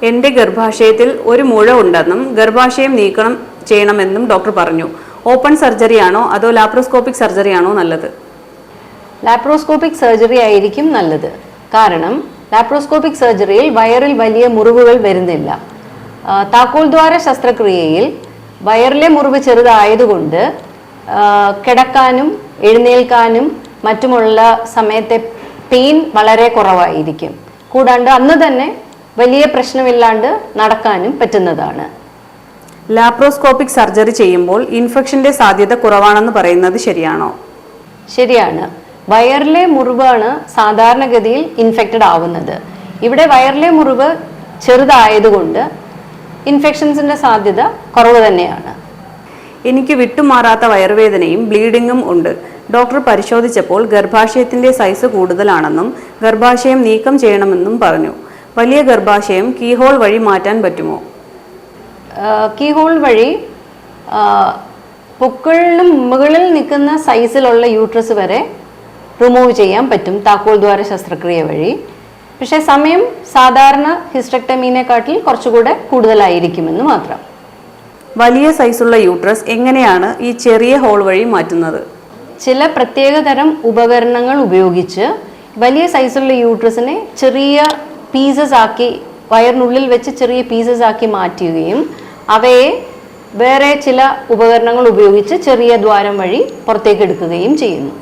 എൻ്റെ ഗർഭാശയത്തിൽ ഒരു മുഴ ഉണ്ടെന്നും ഗർഭാശയം നീക്കണം ചെയ്യണമെന്നും ഡോക്ടർ പറഞ്ഞു. ഓപ്പൺ സർജറിയാണോ അതോ ലാപ്രോസ്കോപ്പിക് സർജറിയാണോ നല്ലത്? ലാപ്രോസ്കോപ്പിക് സർജറി ആയിരിക്കും നല്ലത്. കാരണം ലാപ്രോസ്കോപ്പിക് സർജറിയിൽ വയറിൽ വലിയ മുറിവുകൾ വരുന്നില്ല. താക്കോൽ ദ്വാര ശസ്ത്രക്രിയയിൽ വയറിലെ മുറിവ് ചെറുതായതുകൊണ്ട് കിടക്കാനും എഴുന്നേൽക്കാനും മറ്റുമുള്ള സമയത്തെ പെയിൻ വളരെ കുറവായിരിക്കും. കൂടാണ്ട് അന്ന് തന്നെ വലിയ പ്രശ്നമില്ലാണ്ട് നടക്കാനും പറ്റുന്നതാണ്. ലാപ്രോസ്കോപ്പിക് സർജറി ചെയ്യുമ്പോൾ ഇൻഫെക്ഷന്റെ സാധ്യത കുറവാണെന്ന് പറയുന്നത് ശരിയാണോ? ശരിയാണ്. വയറിലെ മുറിവാണ് സാധാരണഗതിയിൽ ഇൻഫെക്റ്റഡ് ആവുന്നത്. ഇവിടെ വയറിലെ മുറിവ് ചെറുതായതുകൊണ്ട് ഇൻഫെക്ഷൻസിന്റെ സാധ്യത കുറവ് തന്നെയാണ്. എനിക്ക് വിട്ടുമാറാത്ത വയറുവേദനയും ബ്ലീഡിങ്ങും ഉണ്ട്. ഡോക്ടർ പരിശോധിച്ചപ്പോൾ ഗർഭാശയത്തിന്റെ സൈസ് കൂടുതലാണെന്നും ഗർഭാശയം നീക്കം ചെയ്യണമെന്നും പറഞ്ഞു. വലിയ ഗർഭാശയം കീഹോൾ വഴി മാറ്റാൻ പറ്റുമോ? കീഹോൾ വഴി പൊക്കിളിന് മുകളിൽ നിൽക്കുന്ന സൈസിലുള്ള യൂട്രസ് വരെ റിമൂവ് ചെയ്യാൻ പറ്റും താക്കോൽ ദ്വാര ശസ്ത്രക്രിയ വഴി. പക്ഷേ സമയം സാധാരണ ഹിസ്റ്റക്ടമീനെക്കാട്ടിൽ കുറച്ചുകൂടെ കൂടുതലായിരിക്കുമെന്ന് മാത്രം. വലിയ സൈസുള്ള യൂട്രസ് എങ്ങനെയാണ് ഈ ചെറിയ ഹോൾ വഴി മാറ്റുന്നത്? ചില പ്രത്യേകതരം ഉപകരണങ്ങൾ ഉപയോഗിച്ച് വലിയ സൈസുള്ള യൂട്രസിനെ ചെറിയ പീസസ് ആക്കി വയറിനുള്ളിൽ വെച്ച് ചെറിയ പീസസ് ആക്കി മാറ്റുകയും അവയെ വേറെ ചില ഉപകരണങ്ങൾ ഉപയോഗിച്ച് ചെറിയ ദ്വാരം വഴി പുറത്തേക്ക് എടുക്കുകയും ചെയ്യുന്നു.